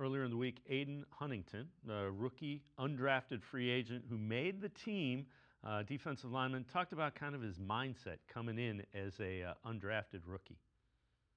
earlier in the week Adin Huntington, a rookie, undrafted free agent who made the team, defensive lineman, talked about kind of his mindset coming in as a undrafted rookie.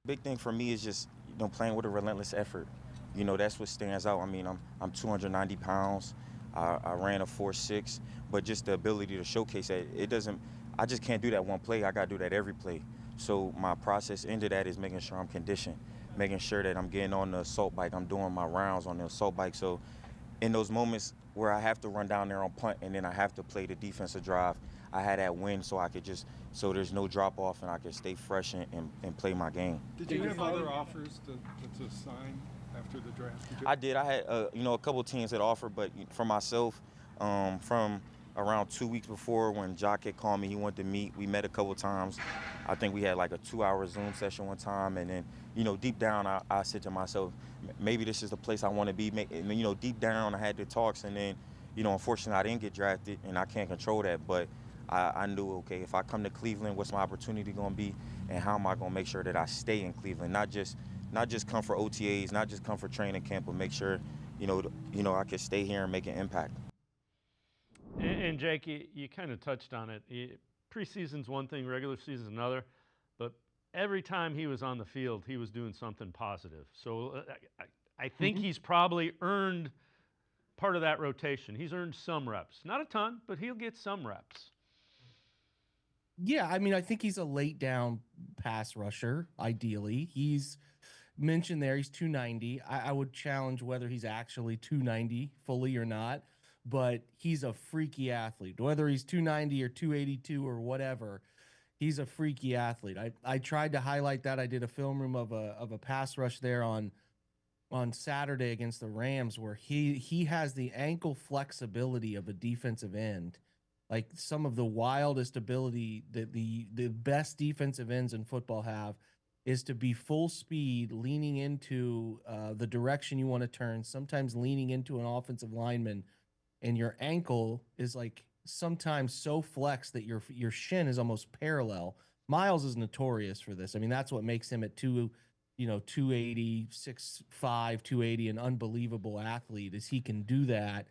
Big thing for me is just playing with a relentless effort. That's what stands out. I mean, I'm 290 pounds. I ran a 4.6, but just the ability to showcase that it doesn't. I just can't do that one play. I gotta do that every play. So my process into that is making sure I'm conditioned, making sure that I'm getting on the assault bike. I'm doing my rounds on the assault bike. So in those moments where I have to run down there on punt and then I have to play the defensive drive, I had that win so I could so there's no drop off and I can stay fresh and play my game. Did you have other offers to sign after the draft? I did. I had a couple teams that offered, but for myself, from around 2 weeks before when Jock had called me, he wanted to meet. We met a couple times. I think we had like a 2-hour Zoom session one time, and then deep down I said to myself, maybe this is the place I want to be. And deep down I had the talks, and then unfortunately I didn't get drafted, and I can't control that, but I knew, okay, if I come to Cleveland, what's my opportunity going to be, and how am I going to make sure that I stay in Cleveland, not just come for OTAs, not just come for training camp, but make sure, I can stay here and make an impact. And Jake, you kind of touched on it. Preseason's one thing, regular season's another, but every time he was on the field, he was doing something positive. So I think he's probably earned part of that rotation. He's earned some reps. Not a ton, but he'll get some reps. Yeah, I mean, I think he's a late down pass rusher, ideally. He's mentioned there he's 290. I would challenge whether he's actually 290 fully or not, but he's a freaky athlete. Whether he's 290 or 282 or whatever, he's a freaky athlete. I tried to highlight that. I did a film room of a pass rush there on Saturday against the Rams where he has the ankle flexibility of a defensive end. Like some of the wildest ability that the best defensive ends in football have is to be full speed, leaning into the direction you want to turn, sometimes leaning into an offensive lineman, and your ankle is like sometimes so flexed that your shin is almost parallel. Miles is notorious for this. I mean, that's what makes him at 280, 6'5", 280, an unbelievable athlete is he can do that,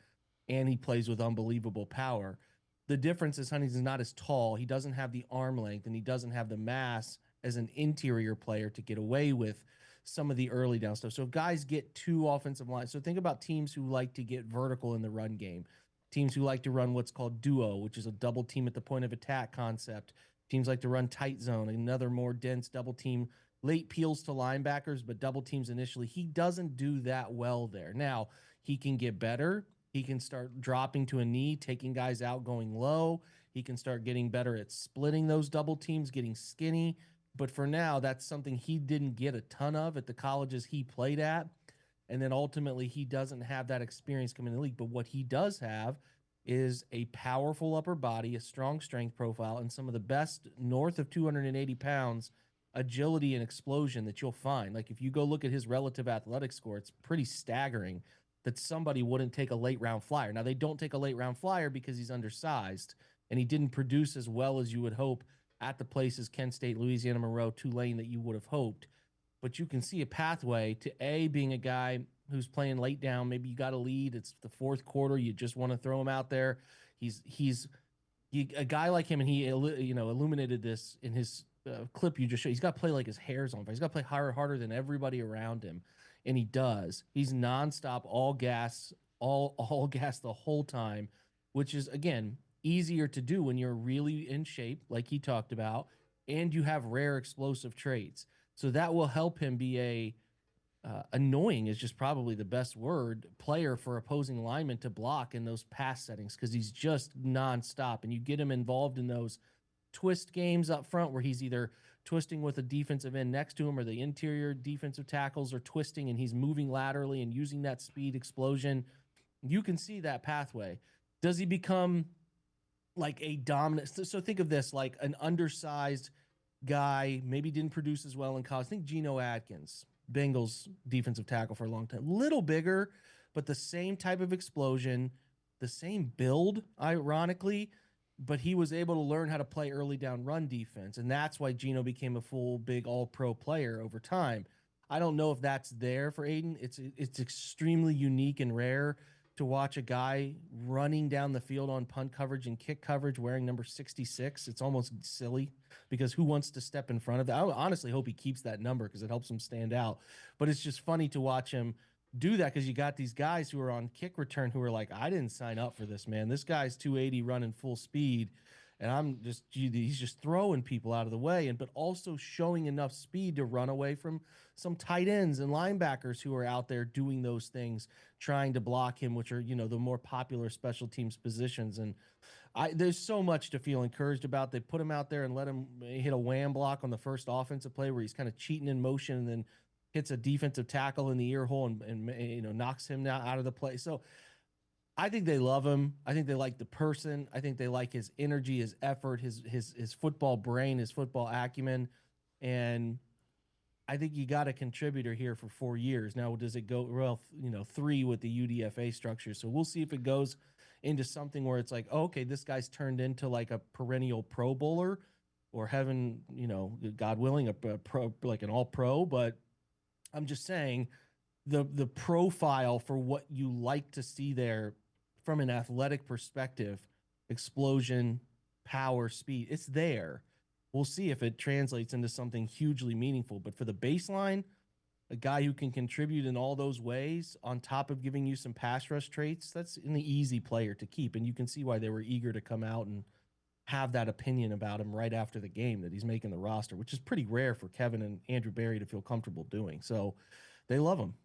and he plays with unbelievable power. The difference is Huntington's not as tall. He doesn't have the arm length, and he doesn't have the mass as an interior player to get away with some of the early down stuff. So if guys get two offensive lines, so think about teams who like to get vertical in the run game, teams who like to run what's called duo, which is a double team at the point of attack concept. Teams like to run tight zone, another more dense double team, late peels to linebackers, but double teams initially. He doesn't do that well there. Now, he can get better. He can start dropping to a knee, taking guys out, going low. He can start getting better at splitting those double teams, getting skinny. But for now, that's something he didn't get a ton of at the colleges he played at. And then ultimately, he doesn't have that experience coming in the league. But what he does have is a powerful upper body, a strong strength profile, and some of the best north of 280 pounds agility and explosion that you'll find. Like if you go look at his relative athletic score, it's pretty staggering that somebody wouldn't take a late round flyer. Now, they don't take a late round flyer because he's undersized and he didn't produce as well as you would hope at the places Kent State, Louisiana Monroe, Tulane that you would have hoped. But you can see a pathway to being a guy who's playing late down. Maybe you got a lead. It's the fourth quarter. You just want to throw him out there. He's a guy like him, and he illuminated this in his clip you just showed. He's got to play like his hair's on fire. He's got to play harder than everybody around him. And he does. He's nonstop, all gas, all gas the whole time, which is, again, easier to do when you're really in shape, like he talked about, and you have rare explosive traits. So that will help him be annoying is just probably the best word, player for opposing linemen to block in those pass settings because he's just nonstop. And you get him involved in those twist games up front where he's either twisting with a defensive end next to him or the interior defensive tackles are twisting and he's moving laterally and using that speed explosion. You can see that pathway. Does he become like a dominant? So think of this like an undersized guy, maybe didn't produce as well in college. Think Geno Atkins, Bengals defensive tackle for a long time. Little bigger, but the same type of explosion, the same build, ironically, but he was able to learn how to play early down run defense. And that's why Geno became a full, big, all-pro player over time. I don't know if that's there for Adin. It's extremely unique and rare to watch a guy running down the field on punt coverage and kick coverage wearing number 66. It's almost silly because who wants to step in front of that? I honestly hope he keeps that number because it helps him stand out. But it's just funny to watch him do that because you got these guys who are on kick return who are like, I didn't sign up for this, man. This guy's 280 running full speed. And he's just throwing people out of the way, but also showing enough speed to run away from some tight ends and linebackers who are out there doing those things, trying to block him, which are, the more popular special teams positions. And there's so much to feel encouraged about. They put him out there and let him hit a wham block on the first offensive play where he's kind of cheating in motion and then hits a defensive tackle in the ear hole and knocks him out of the play. So I think they love him. I think they like the person. I think they like his energy, his effort, his football brain, his football acumen. And I think you got a contributor here for 4 years. Now, does it go, well, 3 with the UDFA structure? So we'll see if it goes into something where it's like, oh, okay, this guy's turned into like a perennial Pro Bowler or heaven, God willing, a pro, like an all pro. But I'm just saying the profile for what you like to see there from an athletic perspective, explosion, power, speed, it's there. We'll see if it translates into something hugely meaningful. But for the baseline, a guy who can contribute in all those ways on top of giving you some pass rush traits, that's an easy player to keep. And you can see why they were eager to come out and have that opinion about him right after the game that he's making the roster, which is pretty rare for Kevin and Andrew Berry to feel comfortable doing. So they love him.